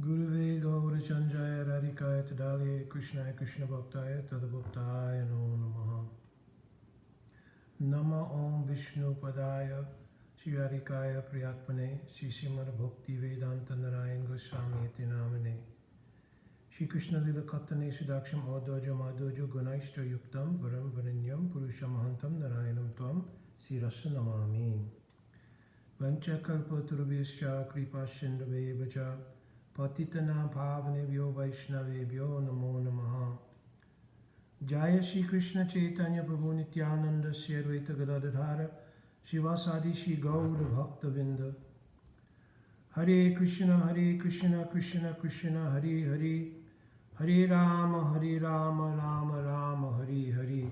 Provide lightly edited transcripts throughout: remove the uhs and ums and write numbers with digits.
Guruve Gaura Chanjaya Radhikaya Tadali Krishnaya Krishna Bhaktaya Tadabhaktaya No Namaha Nama Om Vishnu Padaya Shri Harikaya Priyatmane Shri Srimad Bhakti Vedanta Narayan Goswami Iti Namane Shri Krishna Lila Katane Sudaksham Adoja Madhoja Gunaishta Yuktam Varam Varanyam Purushamahantam Narayanam Tvam Sirasa Namami Vancha Kalpaturubhyascha Kripa Sindhavebhacha Patitana Bhavanebhyo Vaishnavebhyo Namo Namaha Jaya Shri Krishna Chaitanya Prabhu Nityananda Shri Advaita Gadadhara Shivasadi Shri Gaura Bhakta Vinda Hare Krishna Krishna Krishna Hare Hare Hare Rama Rama Rama Hare Hare.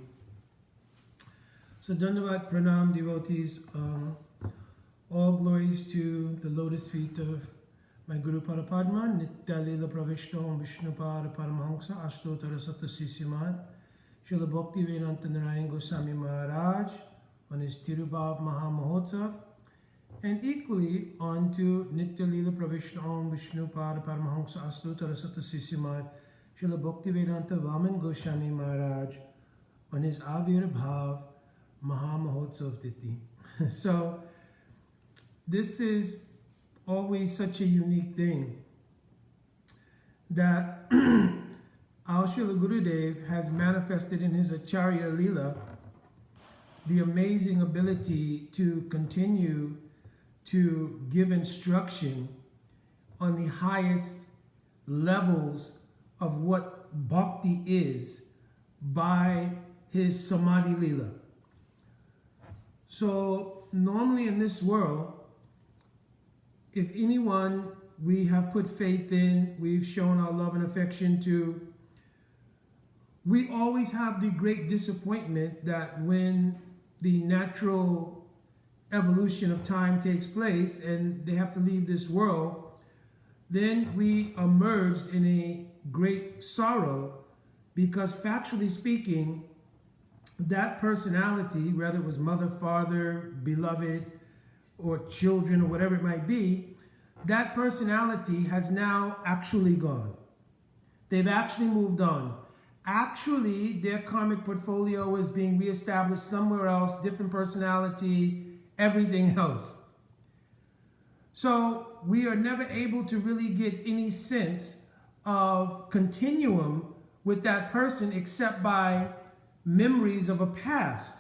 So Dandavat Pranam devotees, all glories to the lotus feet of my Guru Parapadma, Nitya Lila Pravishno Vishnupada Paramahamsa Ashtotara Sata Sisimad, Srila Bhakti Vedanta Narayan Goswami Maharaj on his Tirubhav Mahamahotsav, and equally on to Nitya Lila Pravishno Vishnupada Paramahamsa Ashtotara Sata Sisimad, Srila Bhakti Vedanta Vaman Goswami Maharaj on his Avirbhav Mahamahotsav Titi. So this is always such a unique thing that our Srila Gurudev has manifested in his Acharya Leela the amazing ability to continue to give instruction on the highest levels of what bhakti is by his Samadhi Leela. So normally in this world, if anyone we have put faith in, we've shown our love and affection to, we always have the great disappointment that when the natural evolution of time takes place and they have to leave this world, then we are merged in a great sorrow because factually speaking, that personality, whether it was mother, father, beloved, or children, or whatever it might be, that personality has now actually gone. They've actually moved on. Actually, their karmic portfolio is being reestablished somewhere else, different personality, everything else. So we are never able to really get any sense of continuum with that person except by memories of a past.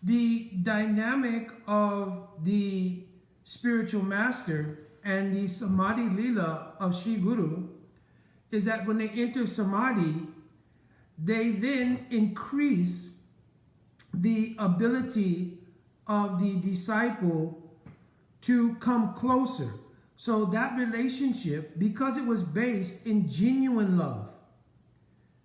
The dynamic of the spiritual master and the Samadhi Leela of Sri Guru is that when they enter Samadhi, they then increase the ability of the disciple to come closer. So that relationship, because it was based in genuine love,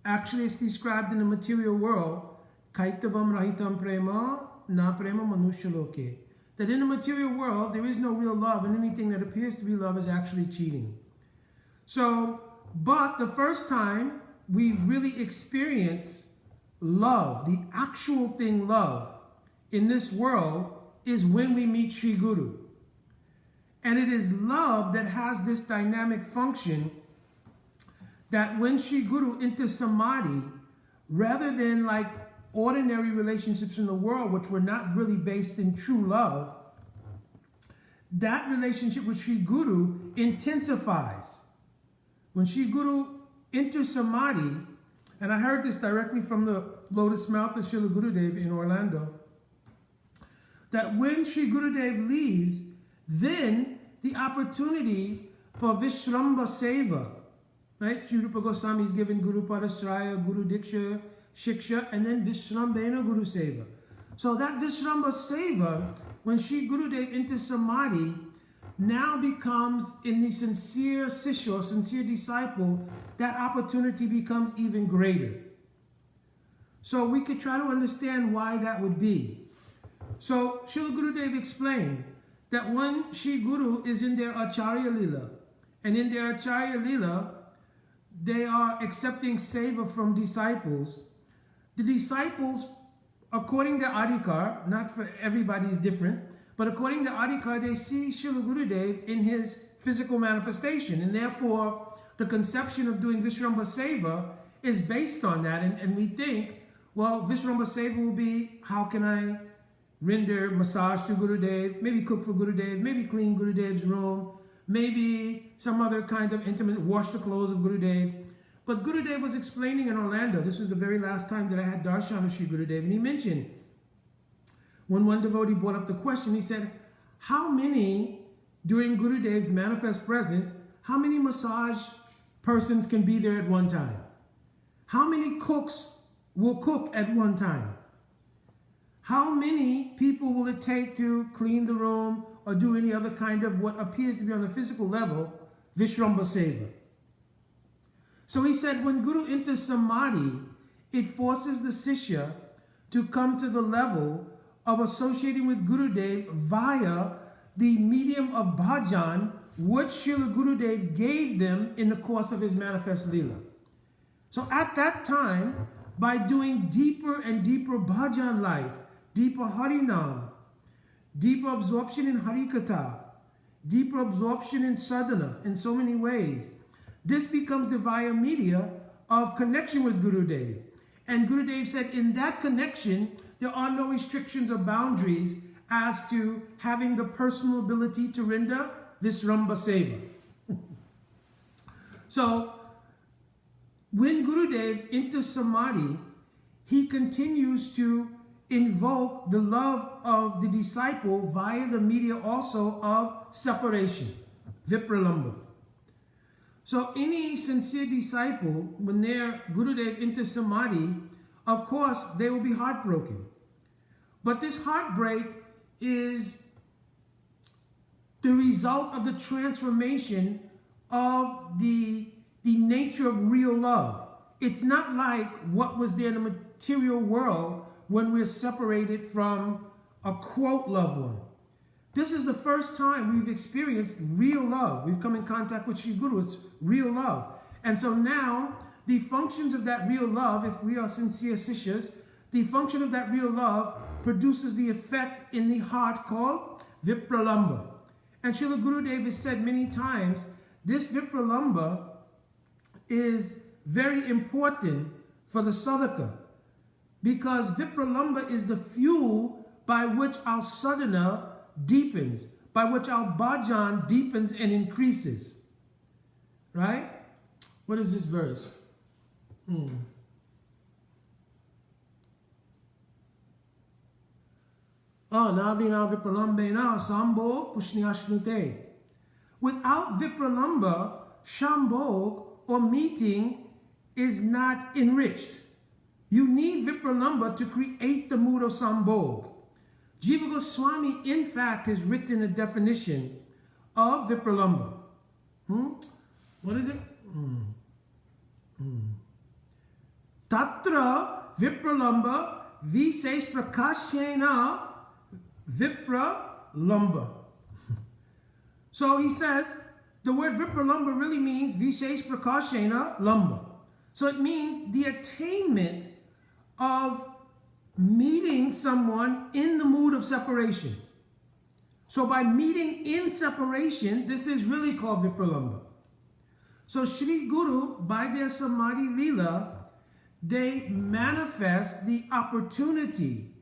actually it's described in the material world, Kaitavam Rahitam Prema, Na Prema Manusha Loke. That in the material world, there is no real love, and anything that appears to be love is actually cheating. So, but the first time we really experience love, the actual thing love, in this world is when we meet Sri Guru. And it is love that has this dynamic function that when Sri Guru enters Samadhi, rather than like ordinary relationships in the world, which were not really based in true love, that relationship with Sri Guru intensifies. When Sri Guru enters Samadhi, and I heard this directly from the lotus mouth of Srila Gurudev in Orlando, that when Sri Gurudev leaves, then the opportunity for Vishramba Seva, right? Sri Rupa Goswami is given Guru Parashraya, Guru Diksha, Shiksha, and then Vishrambena Guru Seva. So that Vishramba Seva, when Sri Gurudev enters Samadhi, now becomes, in the sincere Sishya, sincere disciple, that opportunity becomes even greater. So we could try to understand why that would be. So Srila Gurudev explained that when Sri Guru is in their Acharya Leela, and in their Acharya Leela, they are accepting seva from disciples. The disciples, according to Adhikar, not for everybody's different, but according to Adhikar, they see Srila Gurudev in his physical manifestation. And therefore, the conception of doing Vishrambha Seva is based on that. And we think, well, Vishrambha Seva will be, how can I render massage to Gurudev, maybe cook for Gurudev, maybe clean Gurudev's room, maybe some other kind of intimate, wash the clothes of Gurudev. But Gurudev was explaining in Orlando, this was the very last time that I had darshan of Sri Gurudev, and he mentioned, when one devotee brought up the question, he said, how many, during Gurudev's manifest presence, how many massage persons can be there at one time? How many cooks will cook at one time? How many people will it take to clean the room or do any other kind of what appears to be on the physical level, Vishrambha Seva? So he said, when Guru enters Samadhi, it forces the Sishya to come to the level of associating with Gurudev via the medium of bhajan, which Srila Gurudev gave them in the course of his manifest Leela. So at that time, by doing deeper and deeper bhajan life, deeper Harinam, deeper absorption in Harikatha, deeper absorption in sadhana in so many ways, this becomes the via media of connection with Gurudev. And Gurudev said in that connection, there are no restrictions or boundaries as to having the personal ability to render Vishrambha Seva. So, when Gurudev enters Samadhi, he continues to invoke the love of the disciple via the media also of separation, Vipralambha. So any sincere disciple, when their Gurudev enters Samadhi, of course, they will be heartbroken. But this heartbreak is the result of the transformation of the nature of real love. It's not like what was there in the material world when we're separated from a quote loved one. This is the first time we've experienced real love. We've come in contact with Sri Guru. It's real love. And so now, the functions of that real love, if we are sincere Sishyas, the function of that real love produces the effect in the heart called Vipralambha. And Srila Gurudev has said many times, this Vipralambha is very important for the sadhaka, because Vipralambha is the fuel by which our sadhana deepens, by which our bhajan deepens and increases. Right? What is this verse? Navina Vipralambena Sambhog Pushnyashnute. Without Vipralambha, Shambhog or meeting is not enriched. You need Vipralambha to create the mood of Sambhog. Jiva Goswami, in fact, has written a definition of Vipralambha. What is it? Tatra Vipralambha Visesh Prakashena Vipralambha. So he says, the word Vipralambha really means Visesh Prakashena Lamba. So it means the attainment of meeting someone in the mood of separation. So by meeting in separation, this is really called Vipralambha. So Sri Guru, by their Samadhi Leela, they manifest the opportunity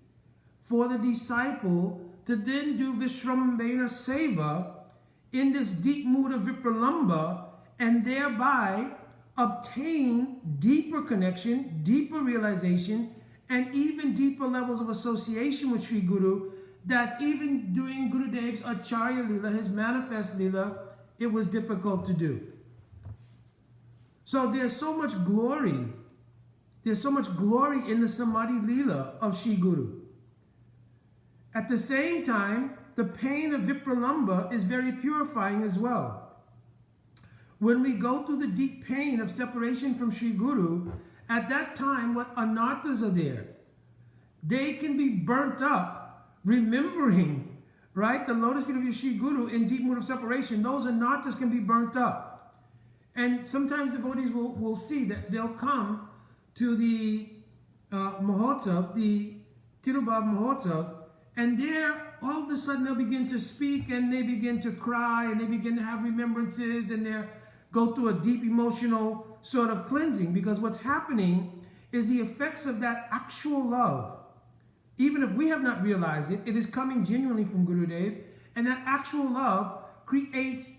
for the disciple to then do Vishrambhena Seva in this deep mood of Vipralambha, and thereby obtain deeper connection, deeper realization, and even deeper levels of association with Sri Guru, that even during Gurudev's Acharya Leela, his manifest Leela, it was difficult to do. So there's so much glory. There's so much glory in the Samadhi Leela of Sri Guru. At the same time, the pain of Vipralambha is very purifying as well. When we go through the deep pain of separation from Sri Guru, at that time, what anarthas are there? They can be burnt up, remembering, right, the lotus feet of your Sri Guru in deep mood of separation. Those anarthas can be burnt up. And sometimes devotees will see that they'll come to the Mahotsav, the Tirubhav Mahotsav, and there all of a sudden they'll begin to speak and they begin to cry and they begin to have remembrances and they go through a deep emotional sort of cleansing, because what's happening is the effects of that actual love. Even if we have not realized it, it is coming genuinely from Gurudev, and that actual love creates,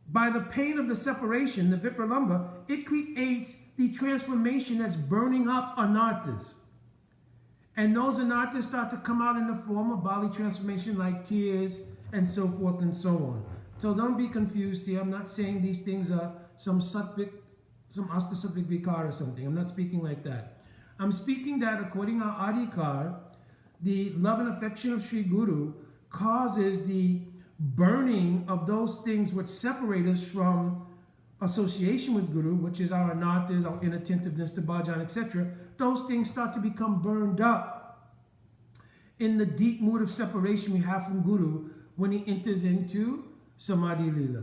by the pain of the separation, the vipralamba, it creates the transformation that's burning up anarthas. And those anarthas start to come out in the form of bodily transformation like tears and so forth and so on. So don't be confused here. I'm not saying these things are some sattvic, some astasattvic vikar or something. I'm not speaking like that. I'm speaking that according to our adhikar, the love and affection of Sri Guru causes the burning of those things which separate us from association with Guru, which is our anarthas, our inattentiveness to bhajan, etc. Those things start to become burned up in the deep mood of separation we have from Guru when he enters into Samadhi Lila.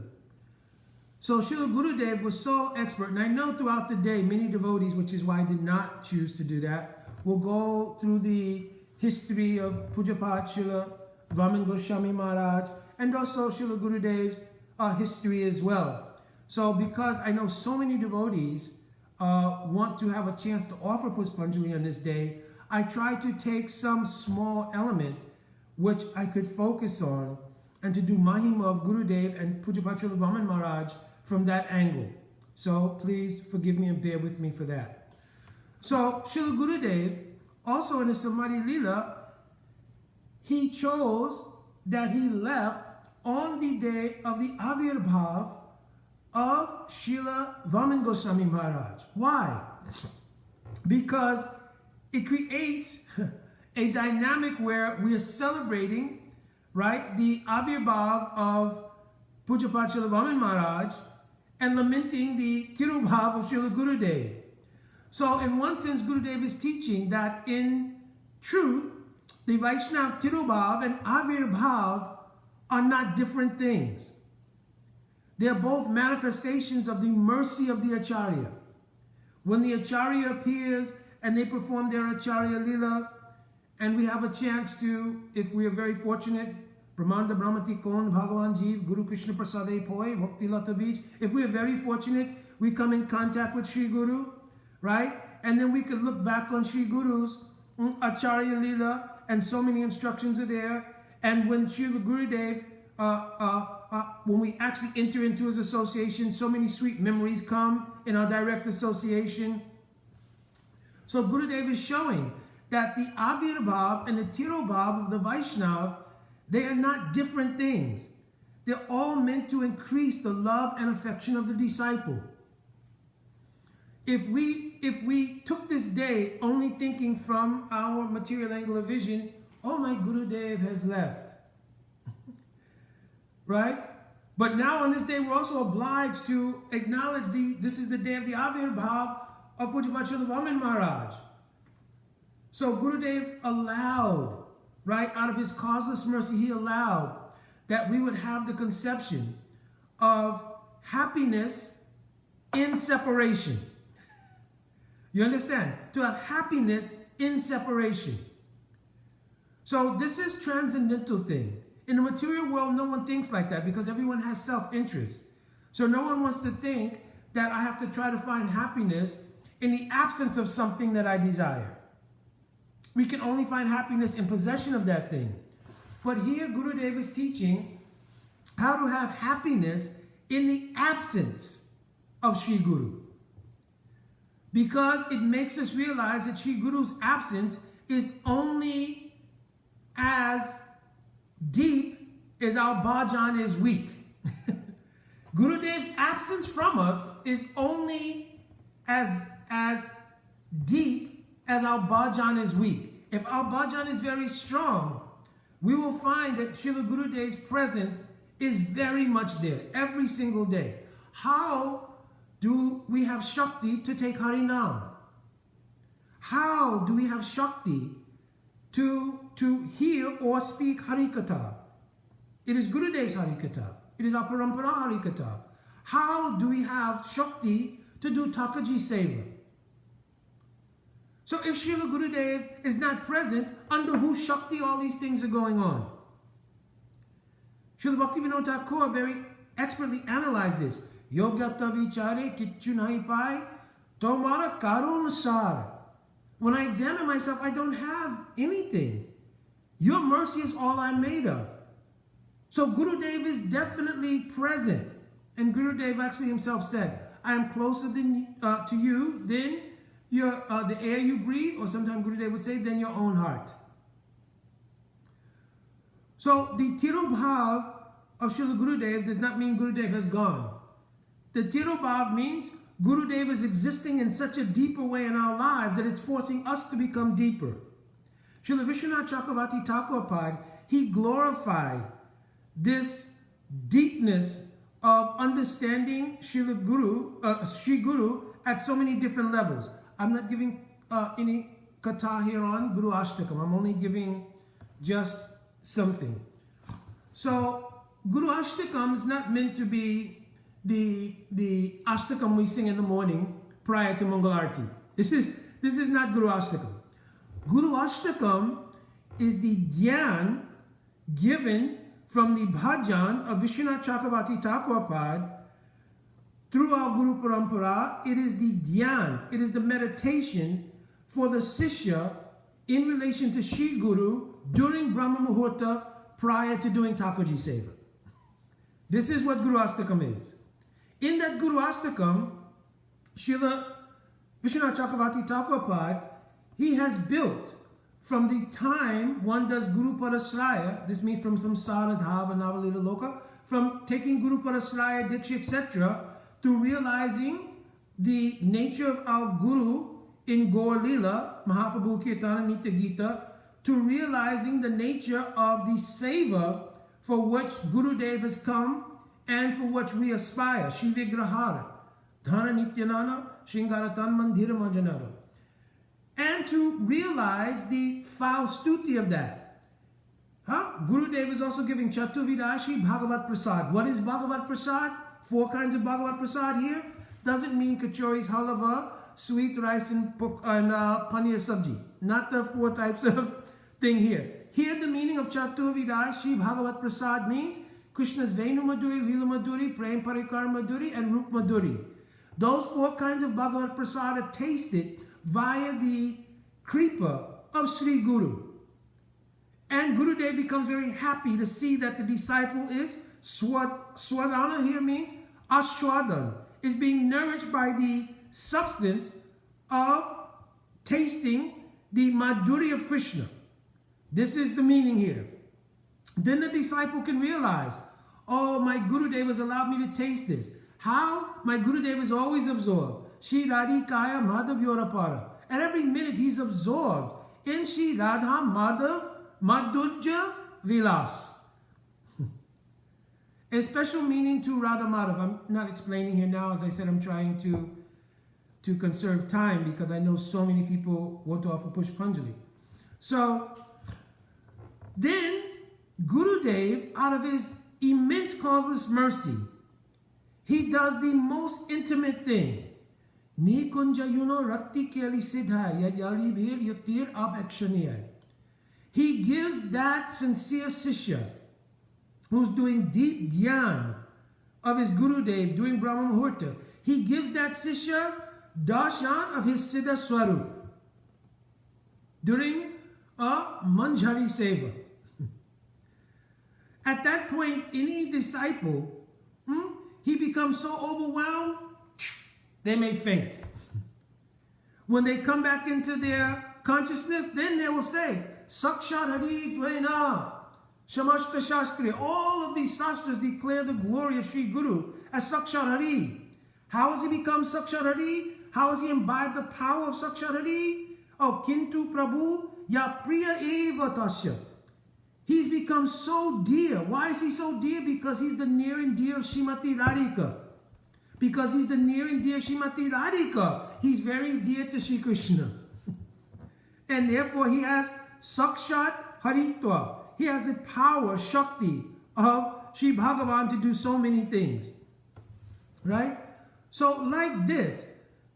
So Srila Gurudev was so expert, and I know throughout the day many devotees, which is why I did not choose to do that, will go through the history of Pujapat Srila Vaman Goswami Maharaj and also Srila Gurudev's history as well. So because I know so many devotees want to have a chance to offer Puspanjali on this day, I try to take some small element which I could focus on and to do Mahima of Gurudev and Pujapat Srila Vaman Maharaj from that angle. So please forgive me and bear with me for that. So Srila Gurudev, also in the Samadhi Lila, he chose that he left on the day of the Avirbhav of Srila Vaman Goswami Maharaj. Why? Because it creates a dynamic where we are celebrating, right, the Avirbhav of Pujapat Srila Vaman Maharaj and lamenting the Tirubhav of Srila Gurudev. So in one sense, Gurudev is teaching that in truth, the Vaishnava Tirubhav and Avirbhav are not different things. They are both manifestations of the mercy of the Acharya. When the Acharya appears and they perform their Acharya Lila, and we have a chance to, if we are very fortunate, Brahmanda Brahmati Kon Bhagavan Jeev Guru Krishna Prasade Poi Bhakti Lata Beach, if we are very fortunate, we come in contact with Sri Guru, right? And then we could look back on Sri Guru's Acharya Lila, and so many instructions are there. And when Srila Gurudev, when we actually enter into his association, so many sweet memories come in our direct association. So Gurudev is showing that the Avirbhav and the Tirobhav of the Vaishnava, they are not different things. They're all meant to increase the love and affection of the disciple. If we took this day only thinking from our material angle of vision, oh, my Gurudev has left. Right? But now on this day, we're also obliged to acknowledge this is the day of the Avirbhav of Pujapat Srila Vaman Maharaj. So Gurudev allowed, right, out of his causeless mercy, he allowed that we would have the conception of happiness in separation. You understand? To have happiness in separation. So this is transcendental thing. In the material world, no one thinks like that because everyone has self-interest. So no one wants to think that I have to try to find happiness in the absence of something that I desire. We can only find happiness in possession of that thing. But here Gurudev is teaching how to have happiness in the absence of Sri Guru. Because it makes us realize that Sri Guru's absence is only as deep as our bhajan is weak. Gurudev's absence from us is only as deep as our bhajan is weak. If our bhajan is very strong, we will find that Srila Gurudev's presence is very much there every single day. How do we have Shakti to take Harinam? How do we have Shakti to hear or speak Harikatha? It is Gurudev's Harikatha. It is our Parampara Harikatha. How do we have Shakti to do Takaji Seva? So if Srila Gurudev is not present, under whose Shakti all these things are going on. Srila Bhaktivinoda Thakur very expertly analyzed this. Yogyata vichare kichu nahi pai tomara karun sar. When I examine myself, I don't have anything. Your mercy is all I'm made of. So Gurudev is definitely present. And Gurudev actually himself said, I am closer to you than the air you breathe, or sometimes Gurudev would say, than your own heart. So the Tirobhav of Srila Gurudev does not mean Gurudev has gone. The Tirobhav means Gurudev is existing in such a deeper way in our lives that it's forcing us to become deeper. Srila Vishwanath Chakravarti Thakur, he glorified this deepness of understanding Sri Guru at so many different levels. I'm not giving any katha here on Guru Ashtakam. I'm only giving just something. So Guru Ashtakam is not meant to be the Ashtakam we sing in the morning prior to Mangalarti. This is not Guru Ashtakam. Guru Ashtakam is the dhyan given from the bhajan of Vishwanath Chakravarti Thakur through our Guru Parampara. It is the dhyan, it is the meditation for the Sishya in relation to Shri Guru during Brahma Muhurta prior to doing Thakurji Seva. This is what Guru Ashtakam is. In that Guru Ashtakam, Srila Vishwanath Chakravarti Thakur, he has built from the time one does Guru Parasraya, this means from Samsara Dhava Navalila Loka, from taking Guru Parasraya, Diksha, etc., to realizing the nature of our Guru in Gaur Lila, Mahaprabhu Kirtana Nitya Gita, to realizing the nature of the seva for which Gurudev has come and for which we aspire. Shri Vigrahara, Dhana Nityanana, Shingaratan Mandira Manjanara. And to realize the Faustuti of that. Gurudev is also giving Chaturvidashi Bhagavat Prasad. What is Bhagavat Prasad? 4 kinds of Bhagavat Prasad here. Doesn't mean kachoris, halava, sweet rice and paneer sabji. Not the 4 types of thing here. Here the meaning of Chaturvidashi Bhagavat Prasad means Krishna's Venu Madhuri, Lila Madhuri, Prem Parikar Madhuri, and Rup Madhuri. Those 4 kinds of Bhagavat Prasad are tasted via the kripa of Sri Guru. And Gurudev becomes very happy to see that the disciple is swadhana here means ashwadan, is being nourished by the substance of tasting the madhuri of Krishna. This is the meaning here. Then the disciple can realize, oh, my Gurudev has allowed me to taste this. How? My Gurudev is always absorbed. Shri Radhikaya Madhav Yorapara. At every minute he's absorbed in Shri Radha Madhav Madhurya Vilas. A special meaning to Radha Madhav. I'm not explaining here now. As I said, I'm trying to conserve time because I know so many people want to offer Pushpanjali. So then Gurudev, out of his immense causeless mercy, he does the most intimate thing. He gives that sincere Sishya who's doing deep dhyan of his Gurudev during Brahma Muhurta, he gives that Sishya darshan of his Siddha Swarup during a Manjari Seva. At that point, any disciple, he becomes so overwhelmed, they may faint. When they come back into their consciousness, then they will say, Sakshat Hari Dvaina, Shamashta Shastri. All of these Shastras declare the glory of Sri Guru as Sakshat Hari. How has he become Sakshat Hari? How has he imbibed the power of Sakshat Hari? Oh, Kintu Prabhu, Ya Priya Eva Tasya. He's become so dear. Why is he so dear? Because he's the near and dear of Srimati Radhika. Because he's the near and dear Srimati Radhika. He's very dear to Sri Krishna. And therefore he has Sakshat Haritva. He has the power, Shakti of Sri Bhagavan to do so many things. Right? So like this,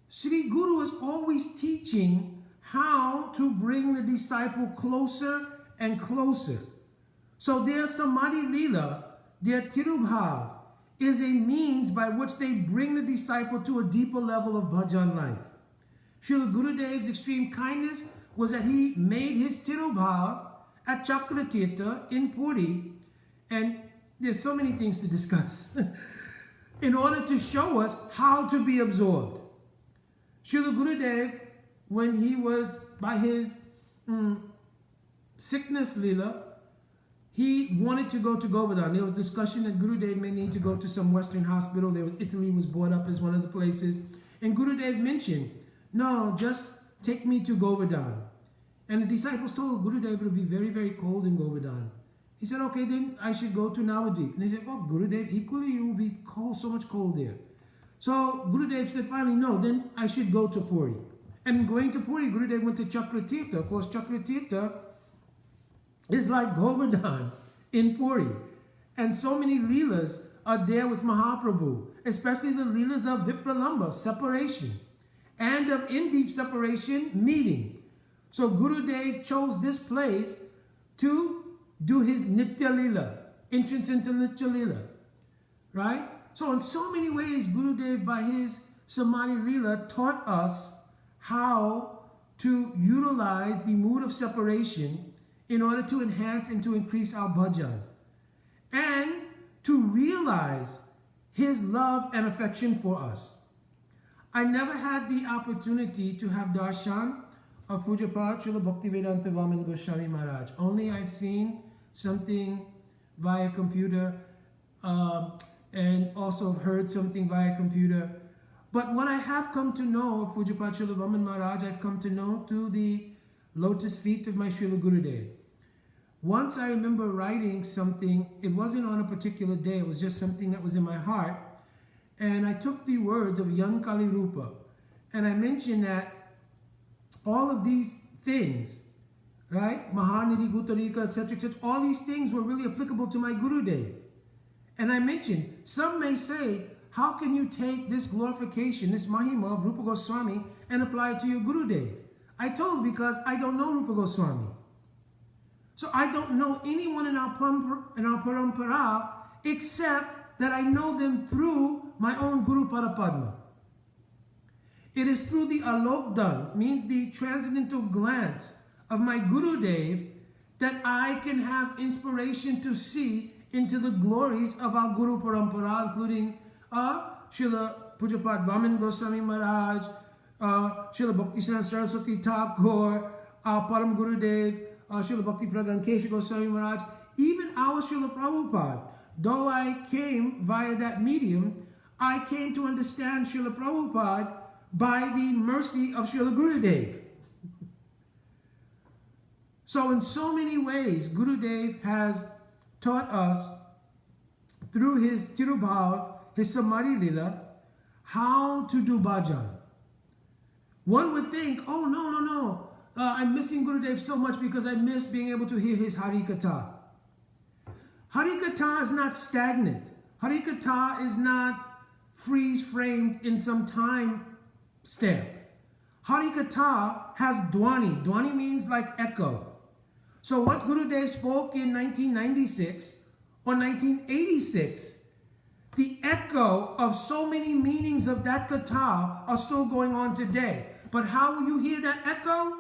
Sri Guru is always teaching how to bring the disciple closer and closer. So their Samadhi Leela, their Tirubhav, is a means by which they bring the disciple to a deeper level of bhajan life. Srila Gurudev's extreme kindness was that he made his Tirubhav at Chakratirtha in Puri, and there's so many things to discuss, in order to show us how to be absorbed. Srila Gurudev, when he was by his sickness Leela, he wanted to go to Govardhan. There was discussion that Gurudev may need to go to some Western hospital. Italy was brought up as one of the places. And Gurudev mentioned, no, just take me to Govardhan. And the disciples told Gurudev it would be very, very cold in Govardhan. He said, okay, then I should go to Navadvip. And they said, oh, Gurudev, equally it will be cold, so much cold there. So Gurudev said, finally, no, then I should go to Puri. And going to Puri, Gurudev went to Chakratirtha. Of course, Chakratirtha is like Govardhan in Puri. And so many Leelas are there with Mahaprabhu, especially the Leelas of Vipralamba, separation, and of in-deep separation, meeting. So Gurudev chose this place to do his Nitya Leela, entrance into Nitya Leela, right? So in so many ways, Gurudev, by his Samadhi Leela, taught us how to utilize the mood of separation in order to enhance and to increase our bhajan, and to realize his love and affection for us. I never had the opportunity to have darshan of Pujapad Srila Bhaktivedanta Vaman Goswami Maharaj. Only I've seen something via computer and also heard something via computer. But what I have come to know of Pujapad Srila Vaman Maharaj, I've come to know through the lotus feet of my Srila Gurudev. Once I remember writing something, it wasn't on a particular day, it was just something that was in my heart. And I took the words of Yan Kali Rupa, and I mentioned that all of these things, right, Mahanidhi, Gutarika, etc., all these things were really applicable to my Gurudev. And I mentioned, some may say, how can you take this glorification, this Mahima of Rupa Goswami, and apply it to your Gurudev? I told, because I don't know Rupa Goswami. So I don't know anyone in our parampara except that I know them through my own Guru Parapadma. It is through the alokdan, means the transcendental glance of my Gurudev, that I can have inspiration to see into the glories of our Guru Parampara, including Srila Pujapad Vaman Goswami Maharaj, Srila Bhaktisarana Saraswati Thakur, our Param Gurudev, Srila Bhakti Pragan Kesha Goswami Maharaj, even our Srila Prabhupada. Though I came via that medium, I came to understand Srila Prabhupada by the mercy of Srila Gurudev. So in so many ways, Gurudev has taught us through his Tirubhav, his Samadhi Leela, how to do bhajan. One would think, oh, no, I'm missing Gurudev so much because I miss being able to hear his Harikatha. Harikatha is not stagnant. Harikatha is not freeze-framed in some time stamp. Harikatha has Dwani. Dwani means like echo. So what Gurudev spoke in 1996 or 1986, the echo of so many meanings of that katha are still going on today. But how will you hear that echo?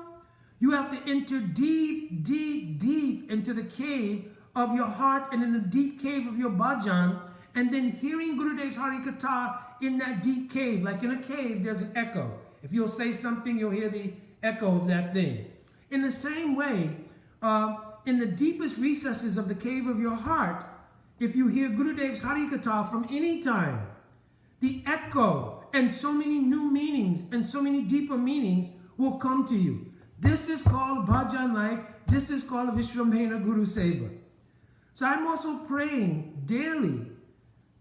You have to enter deep, deep, deep into the cave of your heart and in the deep cave of your bhajan, and then hearing Gurudev's Harikatha in that deep cave. Like in a cave, there's an echo. If you'll say something, you'll hear the echo of that thing. In the same way, in the deepest recesses of the cave of your heart, if you hear Gurudev's Harikatha from any time, the echo and so many new meanings and so many deeper meanings will come to you. This is called bhajan life. This is called Vishwambhena Guru Seva. So I'm also praying daily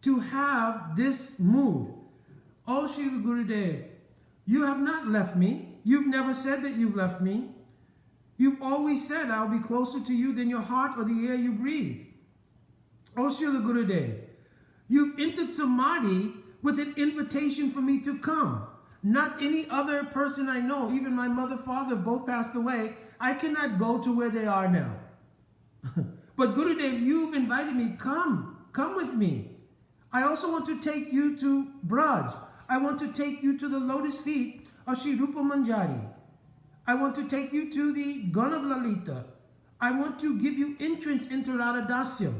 to have this mood. Oh, Shri Gurudev, you have not left me. You've never said that you've left me. You've always said I'll be closer to you than your heart or the air you breathe. Oh, Shri Gurudev, you've entered Samadhi with an invitation for me to come. Not any other person I know, even my mother, father, both passed away. I cannot go to where they are now. But Gurudev, you've invited me. Come with me. I also want to take you to Braj. I want to take you to the lotus feet of Sri Rupa Manjari. I want to take you to the gun of Lalita. I want to give you entrance into Radha Dasyam.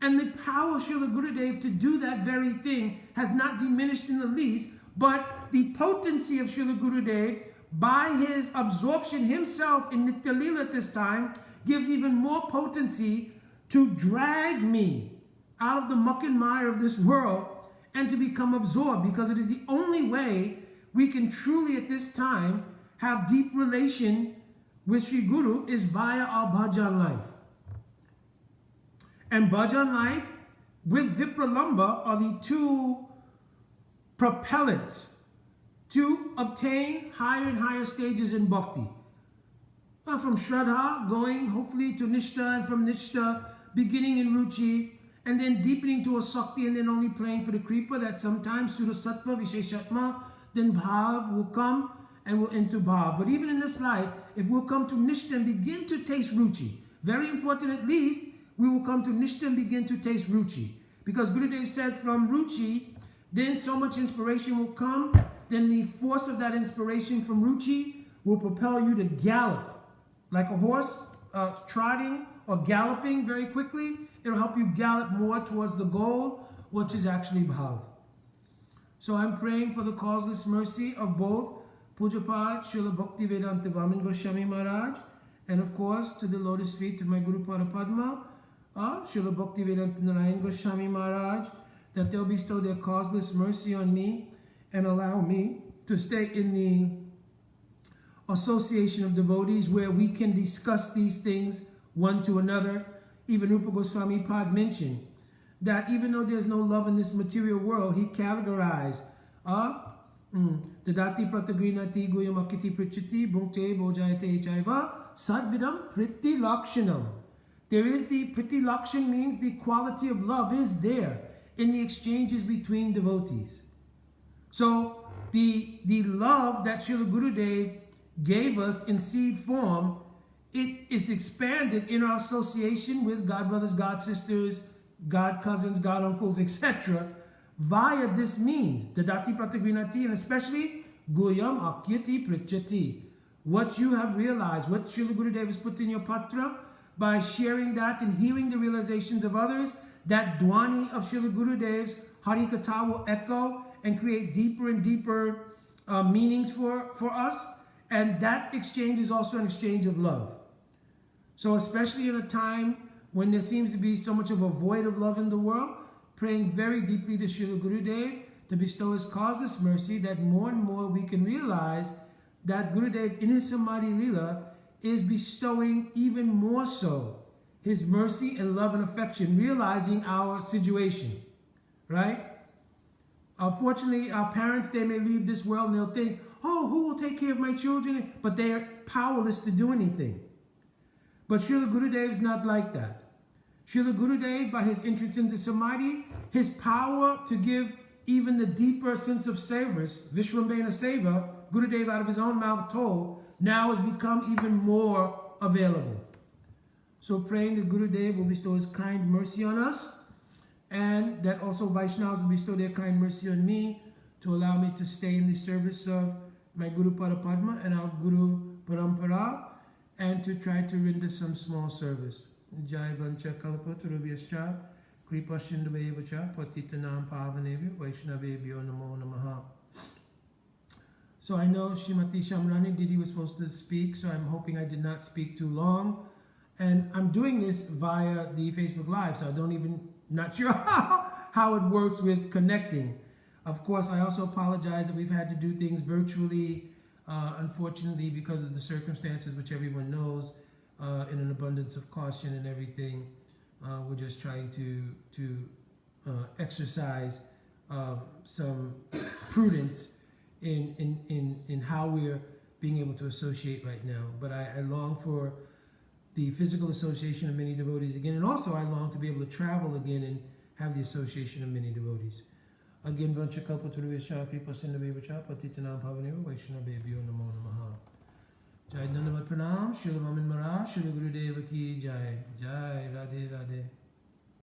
And the power of Srila Gurudev to do that very thing has not diminished in the least, but the potency of Srila Gurudev, by his absorption himself in Nitya Leela at this time, gives even more potency to drag me out of the muck and mire of this world and to become absorbed, because it is the only way we can truly at this time have deep relation with Sri Guru is via our bhajan life. And bhajan life with Vipralamba are the two propellants to obtain higher and higher stages in bhakti. From Shraddha going hopefully to Nishtha, and from Nishtha beginning in Ruchi, and then deepening to a Sakti, and then only praying for the Kripa that sometimes through the Sattva, Visheshatma, then Bhav will come and we'll enter Bhav. But even in this life, if we'll come to Nishtha and begin to taste Ruchi, very important at least, we will come to Nishtha and begin to taste Ruchi. Because Gurudev said from Ruchi, then so much inspiration will come, then the force of that inspiration from Ruchi will propel you to gallop. Like a horse trotting or galloping very quickly, it'll help you gallop more towards the goal, which is actually Bhav. So I'm praying for the causeless mercy of both Pujapad Srila Bhaktivedanta Vaman Goswami Maharaj, and of course to the lotus feet of my Guru Pada Padma, Srila Bhaktivedanta Narayan Goswami Maharaj, that they'll bestow their causeless mercy on me and allow me to stay in the association of devotees where we can discuss these things one to another. Even Rupa Goswami Pad mentioned that even though there's no love in this material world, he categorized Dadati Pratagrinati Guyamakiti Prichiti Bhukte Bojayate Chaiva Sadvidam Priti Lakshanam. There is the Priti Lakshan, means the quality of love is there in the exchanges between devotees. So the love that Srila Gurudev gave us in seed form, it is expanded in our association with God brothers, God sisters, God cousins, God uncles, etc. via this means, Dadati Pratagrinati, and especially Guyam Akyati Prichati. What you have realized, what Srila Gurudev has put in your patra, by sharing that and hearing the realizations of others, that Dwani of Srila Gurudev's Harikatha will echo and create deeper and deeper meanings for us. And that exchange is also an exchange of love. So especially in a time when there seems to be so much of a void of love in the world, praying very deeply to Srila Gurudev to bestow his causeless mercy, that more and more we can realize that Gurudev in his Samadhi Leela is bestowing even more so his mercy and love and affection, realizing our situation, right? Unfortunately, our parents, they may leave this world and they'll think, oh, who will take care of my children? But they are powerless to do anything. But Srila Gurudev is not like that. Srila Gurudev, by his entrance into Samadhi, his power to give even the deeper sense of service, Vishwambhena Seva, Gurudev out of his own mouth told, now has become even more available. So praying that Gurudev will bestow his kind mercy on us, and that also Vaishnavas will bestow their kind mercy on me to allow me to stay in the service of my Guru Pada Padma and our Guru Parampara, and to try to render some small service. Jai Vancha Kalpatarubhyascha Kripa Sindhuvevacha Patitanam Pavanebhyo Vaishnavebhyo Namo Namaha. So I know Srimati Shamrani Didi was supposed to speak, so I'm hoping I did not speak too long. And I'm doing this via the Facebook Live, so I don't even, not sure how it works with connecting. Of course, I also apologize that we've had to do things virtually, unfortunately, because of the circumstances, which everyone knows, in an abundance of caution and everything. We're just trying to exercise some prudence in how we're being able to associate right now. But I long for the physical association of many devotees again, and also I long to be able to travel again and have the association of many devotees. Again, Vanchakalpataruvesha, Kripa Sindhavevacha, Patitanam Bhavaneva, Vaishnavebhyo Namo Namaha. Jai Dandavat Pranam, Srila Mamin Maharaj, Srila Gurudeva Ki Jai. Jai Radhe Radhe.